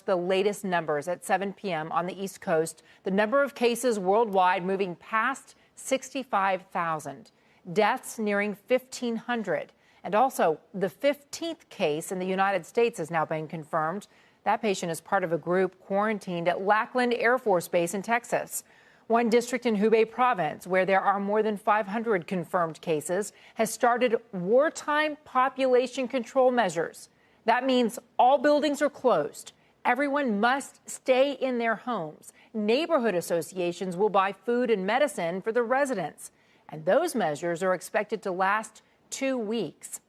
The latest numbers at 7 p.m. on the East Coast. The number of cases worldwide moving past 65,000. Deaths nearing 1,500. And also, the 15th case in the United States has now been confirmed. That patient is part of a group quarantined at Lackland Air Force Base in Texas. One district in Hubei province, where there are more than 500 confirmed cases, has started wartime population control measures. That means all buildings are closed. Everyone must stay in their homes. Neighborhood associations will buy food and medicine for the residents. And those measures are expected to last 2 weeks.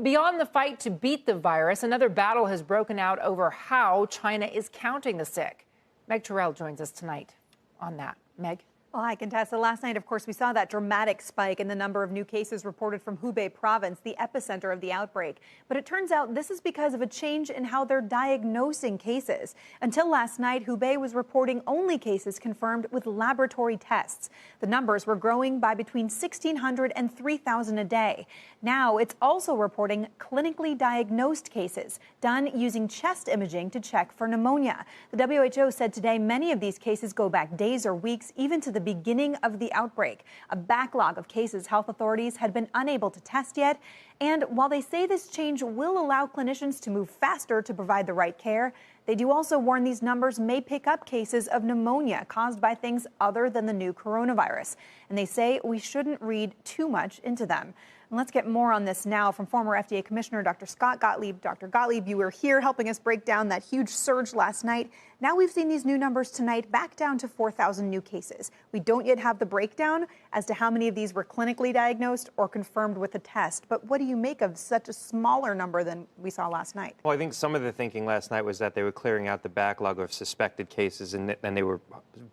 Beyond the fight to beat the virus, another battle has broken out over how China is counting the sick. Meg Terrell joins us tonight on that. Meg? Well, hi, Contessa. Last night, of course, we saw that dramatic spike in the number of new cases reported from Hubei province, the epicenter of the outbreak. But it turns out this is because of a change in how they're diagnosing cases. Until last night, Hubei was reporting only cases confirmed with laboratory tests. The numbers were growing by between 1,600 and 3,000 a day. Now it's also reporting clinically diagnosed cases done using chest imaging to check for pneumonia. The WHO said today many of these cases go back days or weeks, even to the beginning of the outbreak. A backlog of cases health authorities had been unable to test yet. And while they say this change will allow clinicians to move faster to provide the right care, they do also warn these numbers may pick up cases of pneumonia caused by things other than the new coronavirus. And they say we shouldn't read too much into them. And let's get more on this now from former FDA Commissioner Dr. Scott Gotlieb. Dr. Gotlieb, you were here helping us break down that huge surge last night. Now we've seen these new numbers tonight back down to 4,000 new cases. We don't yet have the breakdown as to how many of these were clinically diagnosed or confirmed with a test. But what do you make of such a smaller number than we saw last night? Well, I think some of the thinking last night was that they were clearing out the backlog of suspected cases, and they were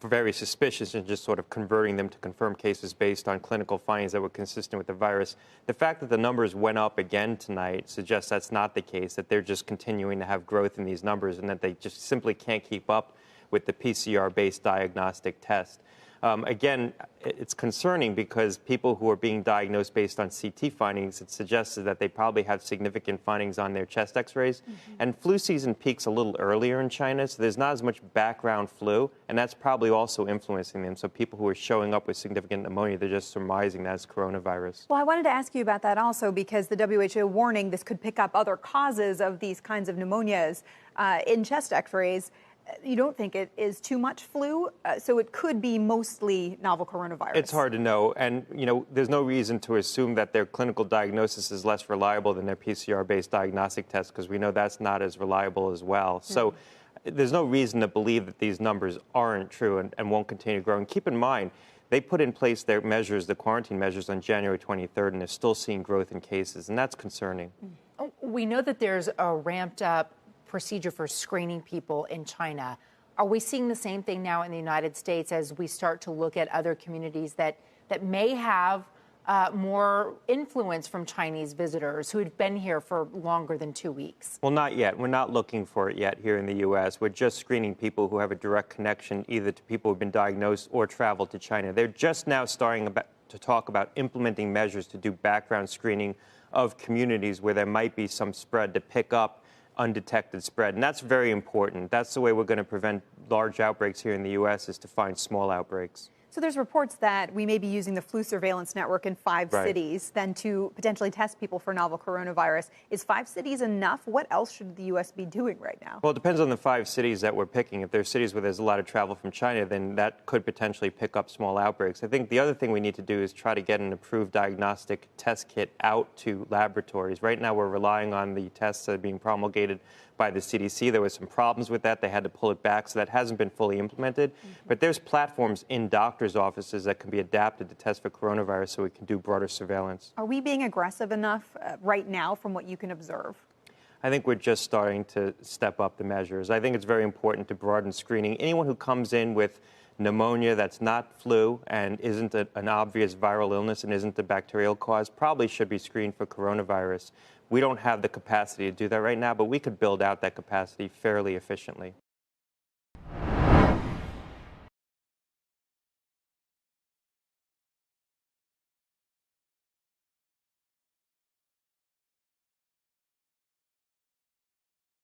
very suspicious and just sort of converting them to confirmed cases based on clinical findings that were consistent with the virus. The fact that the numbers went up again tonight suggests that's not the case, that they're just continuing to have growth in these numbers and that they just simply can't keep up with the PCR-based diagnostic test. Again, it's concerning because people who are being diagnosed based on CT findings, it suggested that they probably have significant findings on their chest x-rays. And flu season peaks a little earlier in China, so there's not as much background flu, and that's probably also influencing them. So people who are showing up with significant pneumonia, they're just surmising that's coronavirus. Well, I wanted to ask you about that also because the WHO warning this could pick up other causes of these kinds of pneumonias in chest x-rays. You don't think it is too much flu, so it could be mostly novel coronavirus? It's hard to know, and there's no reason to assume that their clinical diagnosis is less reliable than their PCR-based diagnostic test, because we know that's not as reliable as well. So there's no reason to believe that these numbers aren't true and won't continue growing. Keep in mind, they put in place their measures, the quarantine measures, on January 23rd, and they're still seeing growth in cases, and that's concerning. We know that there's a ramped-up procedure for screening people in China. Are we seeing the same thing now in the United States as we start to look at other communities that may have more influence from Chinese visitors who had been here for longer than 2 weeks? Well, not yet. We're not looking for it yet here in the U.S. We're just screening people who have a direct connection either to people who've been diagnosed or traveled to China. They're just now starting to talk about implementing measures to do background screening of communities where there might be some spread to pick up undetected spread. And that's very important. That's the way we're going to prevent large outbreaks here in the U.S. is to find small outbreaks. So there's reports that we may be using the flu surveillance network in 5 cities then to potentially test people for novel coronavirus. Is 5 cities enough? What else should the U.S. be doing right now? Well, it depends on the 5 cities that we're picking. If there's cities where there's a lot of travel from China, then that could potentially pick up small outbreaks. I think the other thing we need to do is try to get an approved diagnostic test kit out to laboratories. Right now, we're relying on the tests that are being promulgated by the CDC. There were some problems with that. They had to pull it back, so that hasn't been fully implemented. But there's platforms in doctors' offices that can be adapted to test for coronavirus so we can do broader surveillance. Are we being aggressive enough right now from what you can observe? I think we're just starting to step up the measures. I think it's very important to broaden screening. Anyone who comes in with pneumonia that's not flu and isn't an obvious viral illness and isn't the bacterial cause probably should be screened for coronavirus. We don't have the capacity to do that right now, but we could build out that capacity fairly efficiently.